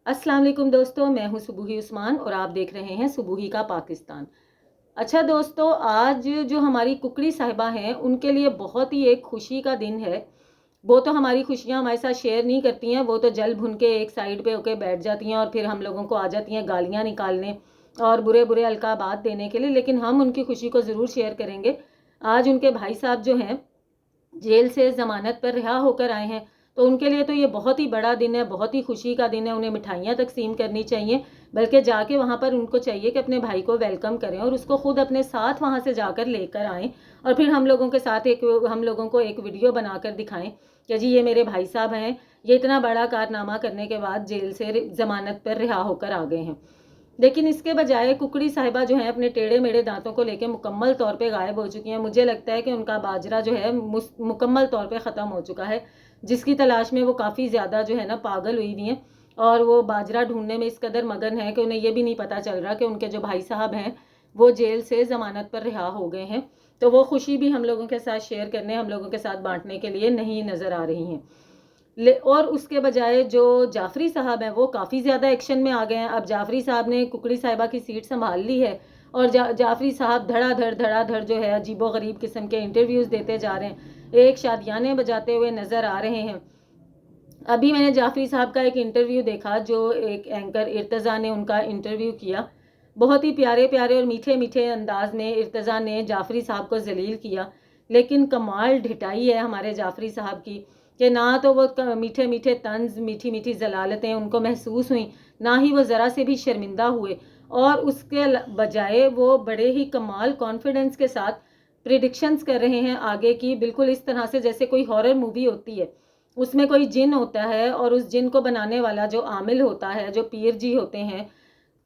अस्सलाम वालेकुम दोस्तों, मैं हूं सुबूही उस्मान और आप देख रहे हैं सुबूही का पाकिस्तान। अच्छा दोस्तों, आज जो हमारी कुकड़ी साहिबा हैं उनके लिए बहुत ही एक खुशी का दिन है। वो तो हमारी खुशियां हमारे साथ शेयर नहीं करती हैं, वो तो जल भुन के एक साइड पे होके बैठ जाती हैं और फिर हम लोगों को आ जाती हैं गालियां निकालने और बुरे बुरे अलकाबात देने के लिए। लेकिन हम उनकी खुशी को ज़रूर शेयर करेंगे। आज उनके भाई साहब जो हैं जेल से ज़मानत पर रिहा होकर आए हैं, तो उनके लिए तो ये बहुत ही बड़ा दिन है, बहुत ही खुशी का दिन है। उन्हें मिठाइयाँ तकसीम करनी चाहिए, बल्कि जाके वहाँ पर उनको चाहिए कि अपने भाई को वेलकम करें और उसको खुद अपने साथ वहाँ से जाकर लेकर आएँ और फिर हम लोगों के साथ हम लोगों को एक वीडियो बनाकर दिखाएं कि जी ये मेरे भाई साहब हैं, ये इतना बड़ा कारनामा करने के बाद जेल से ज़मानत पर रिहा होकर आ गए हैं। लेकिन इसके बजाय कुकड़ी साहिबा जो है अपने टेढ़े मेढ़े दांतों को लेकर मुकम्मल तौर पे गायब हो चुकी हैं। मुझे लगता है कि उनका बाजरा जो है मुकम्मल तौर पे ख़त्म हो चुका है, जिसकी तलाश में वो काफ़ी ज़्यादा जो है ना पागल हुई हुई हैं और वो बाजरा ढूंढने में इस कदर मगन है कि उन्हें ये भी नहीं पता चल रहा कि उनके जो भाई साहब हैं वो जेल से ज़मानत पर रिहा हो गए हैं। तो वो खुशी भी हम लोगों के साथ शेयर करने, हम लोगों के साथ बांटने के लिए नहीं नज़र आ रही हैं। और उसके बजाय जो जाफरी साहब हैं वो काफ़ी ज़्यादा एक्शन में आ गए हैं। अब जाफरी साहब ने कुकड़ी साहिबा की सीट संभाल ली है और जाफरी साहब धड़ाधड़ जो है अजीबो गरीब किस्म के इंटरव्यूज़ देते जा रहे हैं, एक शादियाने बजाते हुए नज़र आ रहे हैं। अभी मैंने जाफरी साहब का एक इंटरव्यू देखा, जो एक एंकर इर्तज़ा ने उनका इंटरव्यू किया। बहुत ही प्यारे प्यारे और मीठे मीठे अंदाज में इर्तज़ा ने जाफरी साहब को जलील किया। लेकिन कमाल ढिठाई है हमारे जाफरी साहब की कि ना तो वो मीठे मीठे तंज, मीठी मीठी जलालतें उनको महसूस हुई, ना ही वो ज़रा से भी शर्मिंदा हुए। और उसके बजाय वो बड़े ही कमाल कॉन्फिडेंस के साथ प्रिडिक्शंस कर रहे हैं आगे की, बिल्कुल इस तरह से जैसे कोई हॉरर मूवी होती है, उसमें कोई जिन होता है और उस जिन को बनाने वाला जो आमिल होता है, जो पीर जी होते हैं,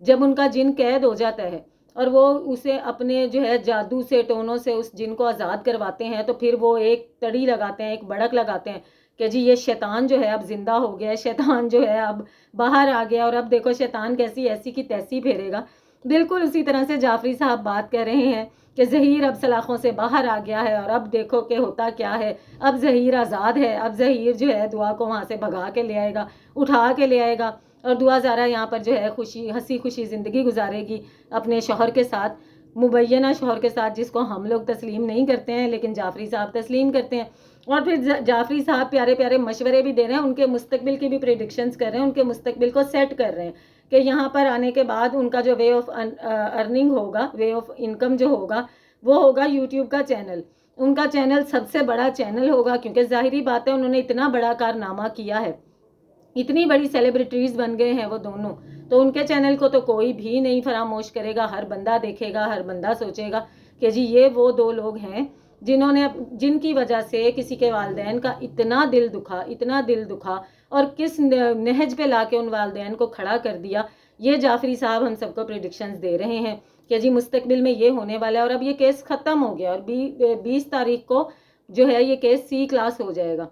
जब उनका जिन कैद हो जाता है और वो उसे अपने जो है जादू से, टोनों से उस जिन को आज़ाद करवाते हैं, तो फिर वो एक तड़ी लगाते हैं, एक बड़क लगाते हैं कि जी ये शैतान जो है अब जिंदा हो गया है, शैतान जो है अब बाहर आ गया और अब देखो शैतान कैसी ऐसी की तैसी फेरेगा। बिल्कुल उसी तरह से जाफरी साहब बात कर रहे हैं कि ज़हीर अब सलाखों से बाहर आ गया है और अब देखो कि होता क्या है, अब ज़हीर आज़ाद है, अब ज़हीर जो है दुआ को वहाँ से भगा के ले आएगा, उठा के ले आएगा और दुआ ज़ारा यहाँ पर जो है खुशी हंसी खुशी ज़िंदगी गुजारेगी अपने शौहर के साथ, मुबैना शौहर के साथ, जिसको हम लोग तस्लीम नहीं करते हैं लेकिन जाफरी साहब तस्लीम करते हैं। और फिर जाफरी साहब प्यारे प्यारे मशवरे भी दे रहे हैं, उनके मुस्तकबिल की भी प्रेडिक्शंस कर रहे हैं, उनके मुस्तकबिल को सेट कर रहे हैं कि यहाँ पर आने के बाद उनका जो वे ऑफ अर्निंग होगा, वे ऑफ इनकम जो होगा, वो होगा यूट्यूब का चैनल। उनका चैनल सबसे बड़ा चैनल होगा, क्योंकि ज़ाहिरी बात है उन्होंने इतना बड़ा कारनामा किया है, इतनी बड़ी सेलिब्रिटीज़ बन गए हैं वो दोनों, तो उनके चैनल को तो कोई भी नहीं फरामोश करेगा। हर बंदा देखेगा, हर बंदा सोचेगा कि जी ये वो दो लोग हैं जिन्होंने, जिनकी वजह से किसी के वालदैन का इतना दिल दुखा, इतना दिल दुखा, और किस नहज पे लाके उन वालदैन को खड़ा कर दिया। ये जाफरी साहब हम सबको प्रेडिक्शंस दे रहे हैं कि जी मुस्तकबिल में ये होने वाला है। और अब ये केस ख़त्म हो गया और 20 तारीख को जो है ये केस C क्लास हो जाएगा।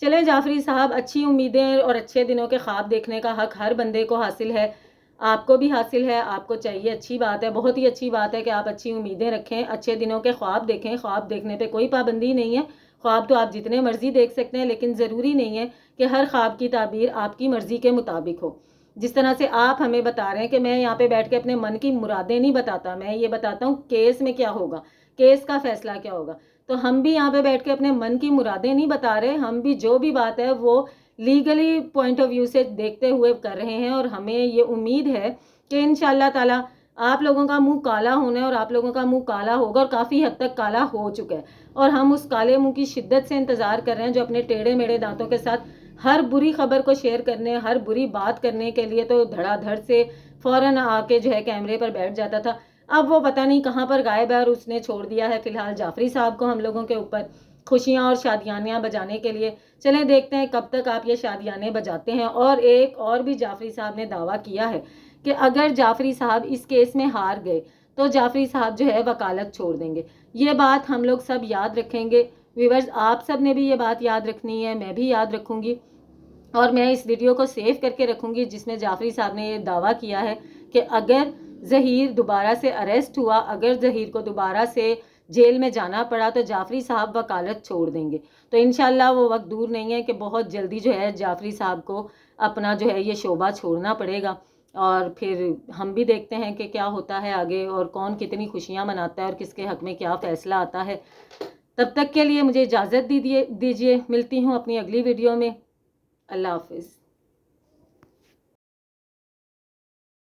चले जाफरी साहब, अच्छी उम्मीदें और अच्छे दिनों के ख्वाब देखने का हक हर बंदे को हासिल है, आपको भी हासिल है, आपको चाहिए, अच्छी बात है, बहुत ही अच्छी बात है कि आप अच्छी उम्मीदें रखें, अच्छे दिनों के ख्वाब देखें। ख्वाब देखने पे कोई पाबंदी नहीं है, ख्वाब तो आप जितने मर्जी देख सकते हैं, लेकिन ज़रूरी नहीं है कि हर ख्वाब की ताबीर आपकी मर्ज़ी के मुताबिक हो। जिस तरह से आप हमें बता रहे हैं कि मैं यहाँ पे बैठ के अपने मन की मुरादें नहीं बताता, मैं ये बताता हूँ केस में क्या होगा, केस का फैसला क्या होगा। तो हम भी यहाँ पे बैठ के अपने मन की मुरादें नहीं बता रहे, हम भी जो भी बात है वो लीगली पॉइंट ऑफ व्यू से देखते हुए कर रहे हैं। और हमें ये उम्मीद है कि इंशाल्लाह ताला आप लोगों का मुंह काला होना है और आप लोगों का मुंह काला होगा और काफ़ी हद तक काला हो चुका है, और हम उस काले मुंह की शिद्दत से इंतज़ार कर रहे हैं, जो अपने टेढ़े मेढ़े दांतों के साथ हर बुरी खबर को शेयर करने, हर बुरी बात करने के लिए तो धड़ाधड़ से फ़ौरन आके जो है कैमरे पर बैठ जाता था। अब वो पता नहीं कहाँ पर गायब है और उसने छोड़ दिया है फ़िलहाल जाफरी साहब को हम लोगों के ऊपर खुशियाँ और शादियानियाँ बजाने के लिए। चलें देखते हैं कब तक आप ये शादियाने बजाते हैं। और एक और भी जाफरी साहब ने दावा किया है कि अगर जाफरी साहब इस केस में हार गए तो जाफरी साहब जो है वकालत छोड़ देंगे। ये बात हम लोग सब याद रखेंगे। व्यूअर्स, आप सब ने भी ये बात याद रखनी है, मैं भी याद रखूँगी और मैं इस वीडियो को सेव करके रखूँगी जिसमें जाफरी साहब ने ये दावा किया है कि अगर ज़हीर दोबारा से अरेस्ट हुआ, अगर ज़हीर को दोबारा से जेल में जाना पड़ा तो जाफरी साहब वकालत छोड़ देंगे। तो इंशाल्लाह वो वक्त दूर नहीं है कि बहुत जल्दी जो है जाफरी साहब को अपना जो है ये शोबा छोड़ना पड़ेगा। और फिर हम भी देखते हैं कि क्या होता है आगे और कौन कितनी खुशियाँ मनाता है और किसके हक़ में क्या फ़ैसला आता है। तब तक के लिए मुझे इजाज़त दीजिए। मिलती हूँ अपनी अगली वीडियो में। अल्लाह हाफ़िज़।